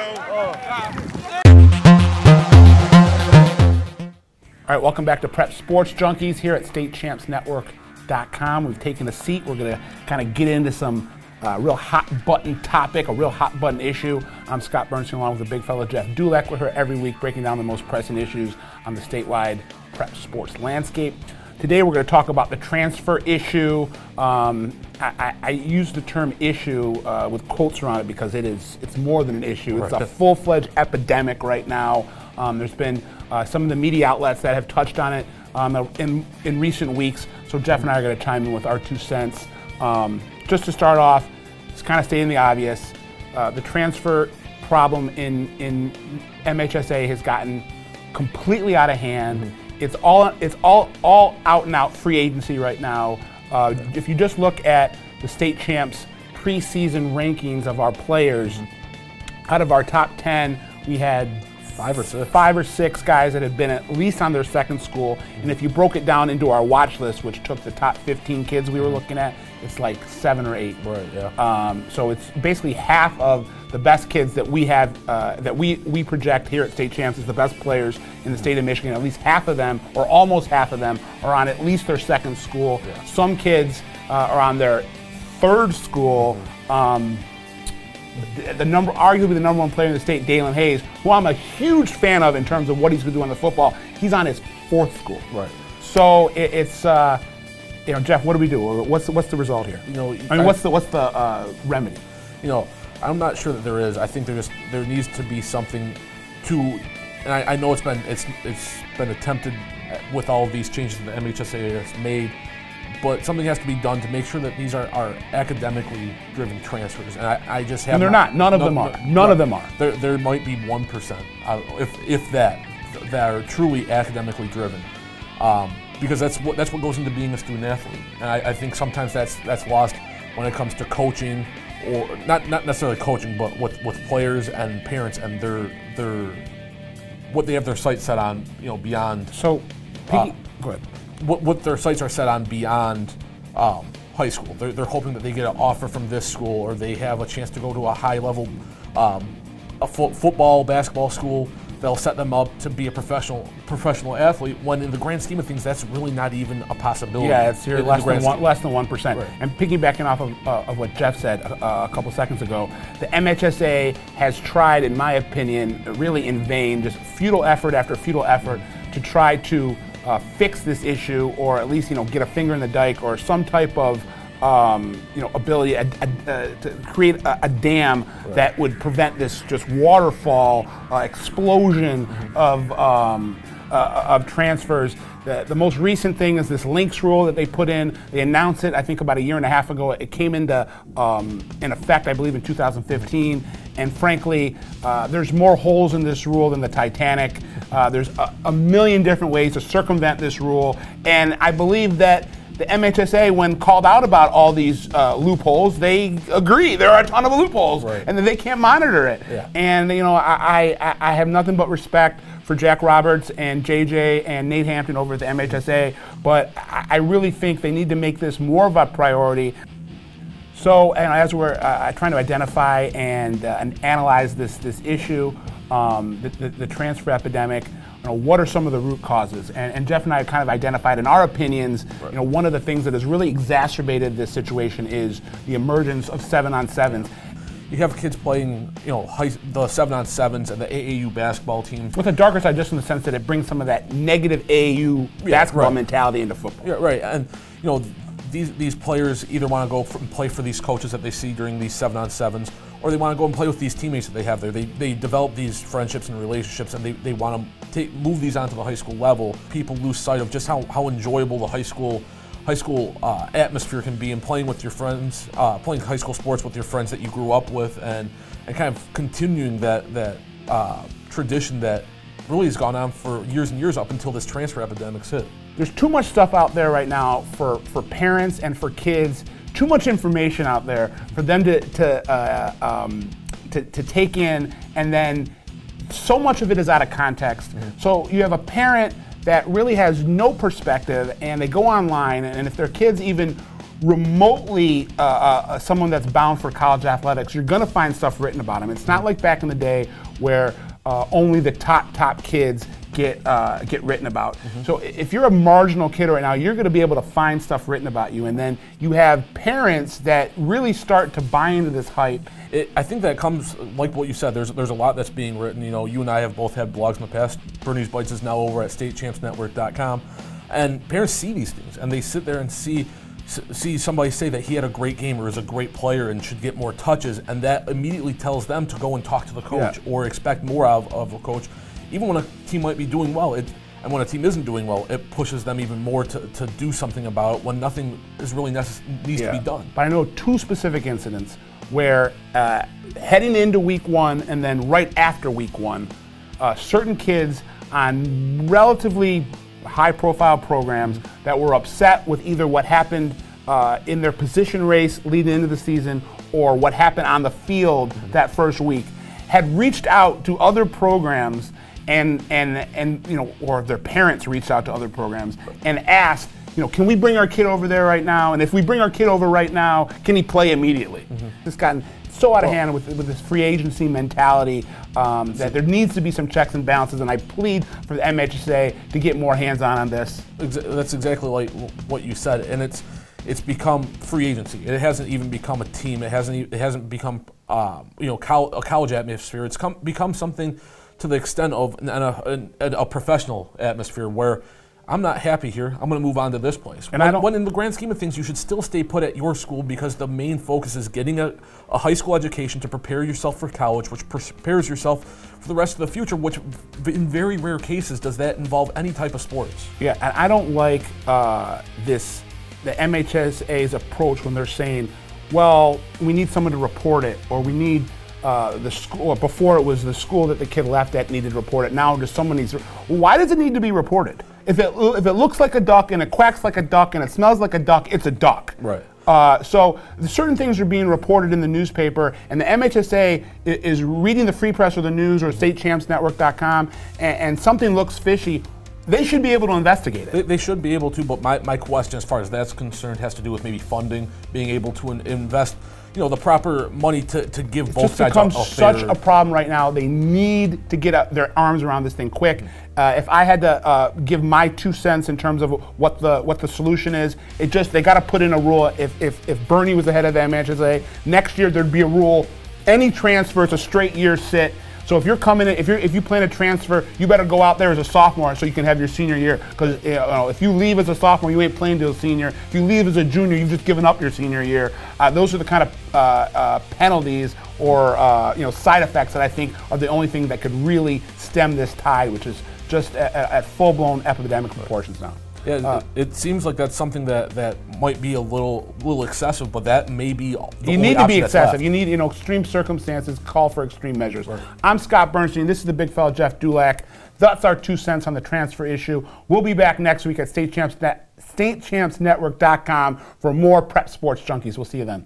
All right, welcome back to Prep Sports Junkies here at StateChampsNetwork.com. We've taken a seat. We're going to kind of get into some real hot-button topic, a real hot-button issue. I'm Scott Bernstein along with the big fella Jeff Dulek. We're here every week breaking down the most pressing issues on the statewide prep sports landscape. Today we're going to talk about the transfer issue. I use the term issue with quotes around it because it's more than an issue. It's a full-fledged epidemic right now. There's been some of the media outlets that have touched on it in recent weeks. So Jeff and I are going to chime in with our 2 cents. Just to start off, it's kind of stating the obvious. The transfer problem in MHSA has gotten completely out of hand. It's all out and out free agency right now. If you just look at the state champs preseason rankings of our players, out of our top 10, we had 5 or 6 guys that had been at least on their second school. And if you broke it down into our watch list, which took the top 15 kids we were looking at, it's like 7 or 8. Right, yeah. So it's basically half of the best kids that we have, that we project here at State Champs as the best players in the state of Michigan. At least half of them, or almost half of them, are on at least their second school. Yeah. Some kids are on their third school. Arguably the number 1 player in the state, Dalen Hayes, who I'm a huge fan of in terms of what he's going to do on the football, he's on his 4th school. Right. So it's Jeff, what do we do? What's the result here? What's the remedy? I'm not sure that there is. I think there needs to be something to, and I know it's been attempted with all of these changes that the MHSA has made. But something has to be done to make sure that these are academically driven transfers, and I just have. And they're not. None of them are. None of them are. There might be 1%, if that are truly academically driven, because that's what goes into being a student athlete, and I think sometimes that's lost when it comes to coaching, or not necessarily coaching, but with players and parents and their what they have their sights set on, beyond. So, go ahead. What their sights are set on beyond high school. They're hoping that they get an offer from this school, or they have a chance to go to a high-level football, basketball school that'll set them up to be a professional athlete, when in the grand scheme of things, that's really not even a possibility. Yeah, it's here less than 1%. Right. And piggybacking off of what Jeff said a couple seconds ago, the MHSA has tried, in my opinion, really in vain, just futile effort after futile effort to try to fix this issue, or at least get a finger in the dike, or some type of ability to create a dam that would prevent this just waterfall explosion of transfers. The most recent thing is this links rule that they put in. They announced it, I think, about a year and a half ago. It came into in effect, I believe, in 2015. And frankly, there's more holes in this rule than the Titanic. There's a million different ways to circumvent this rule. And I believe that the MHSA, when called out about all these loopholes, they agree there are a ton of loopholes, and that they can't monitor it. Yeah. And I have nothing but respect for Jack Roberts and JJ and Nate Hampton over at the MHSA, but I really think they need to make this more of a priority. So, and as we're trying to identify and analyze this issue, the transfer epidemic, what are some of the root causes? And Jeff and I have kind of identified, in our opinions, one of the things that has really exacerbated this situation is the emergence of 7-on-7s. You have kids playing, the 7-on-7s and the AAU basketball teams. With a darker side, just in the sense that it brings some of that negative AAU basketball mentality into football. Yeah, right. And these players either want to go and play for these coaches that they see during these 7-on-7s, or they want to go and play with these teammates that they have there. They develop these friendships and relationships, and they want to move these onto the high school level. People lose sight of just how enjoyable the high school atmosphere can be, and playing with your friends, playing high school sports with your friends that you grew up with, and kind of continuing that tradition that really has gone on for years and years up until this transfer epidemic's hit. There's too much stuff out there right now for parents and for kids, too much information out there for them to take in, and then so much of it is out of context. So you have a parent that really has no perspective, and they go online, and if their kids even remotely someone that's bound for college athletics, you're going to find stuff written about them. It's not like back in the day where only the top kids get written about. So if you're a marginal kid right now, you're going to be able to find stuff written about you, and then you have parents that really start to buy into this hype. I think that comes, like what you said, there's a lot that's being written. You know, you and I have both had blogs in the past. Bernie's Bites is now over at statechampsnetwork.com, and parents see these things, and they sit there and see somebody say that he had a great game or is a great player and should get more touches, and that immediately tells them to go and talk to the coach or expect more of a coach. Even when a team might be doing well, and when a team isn't doing well, it pushes them even more to do something about it when nothing is really needs to be done. But I know 2 specific incidents where heading into week 1 and then right after week 1, certain kids on relatively high-profile programs that were upset with either what happened in their position race leading into the season or what happened on the field that first week had reached out to other programs and you know, or their parents reached out to other programs and asked, you know, can we bring our kid over there right now? And if we bring our kid over right now, can he play immediately? It's gotten so out of hand with this free agency mentality that there needs to be some checks and balances, and I plead for the MHSA to get more hands-on this. That's exactly like what you said, and it's become free agency. It hasn't even become a team. It hasn't become you know, a college atmosphere. It's become something to the extent of a professional atmosphere where I'm not happy here. I'm going to move on to this place. And when in the grand scheme of things, you should still stay put at your school because the main focus is getting a high school education to prepare yourself for college, which prepares yourself for the rest of the future, which in very rare cases does that involve any type of sports. Yeah, and I don't like the MHSA's approach when they're saying, well, we need someone to report it, or we need the school, before it was the school that the kid left at needed to report it. Now just someone needs to. Why does it need to be reported? If it looks like a duck and it quacks like a duck and it smells like a duck, it's a duck. Right. So certain things are being reported in the newspaper, and the MHSA is reading the Free Press or the news or statechampsnetwork.com, and something looks fishy. They should be able to investigate it. They should be able to, but my question as far as that's concerned has to do with maybe funding, being able to invest, you know, the proper money to give both sides a fair. It becomes such a problem right now. They need to get their arms around this thing quick. If I had to give my 2 cents in terms of what the solution is, they got to put in a rule. If Bernie was the head of the MHSA, next year there'd be a rule: any transfer is a straight year sit. So if you're coming in, if you plan to transfer, you better go out there as a sophomore so you can have your senior year. Because you know, if you leave as a sophomore, you ain't playing till a senior. If you leave as a junior, you've just given up your senior year. Those are the kind of penalties or you know, side effects that I think are the only thing that could really stem this tide, which is just at full-blown epidemic proportions now. Yeah, it seems like that's something that might be a little excessive, but that may be the you need to be excessive. You need, you know, extreme circumstances call for extreme measures. Right. I'm Scott Bernstein. This is the big fella Jeff Dulac. That's our 2 cents on the transfer issue. We'll be back next week at statechampsnetwork.com for more Prep Sports Junkies. We'll see you then.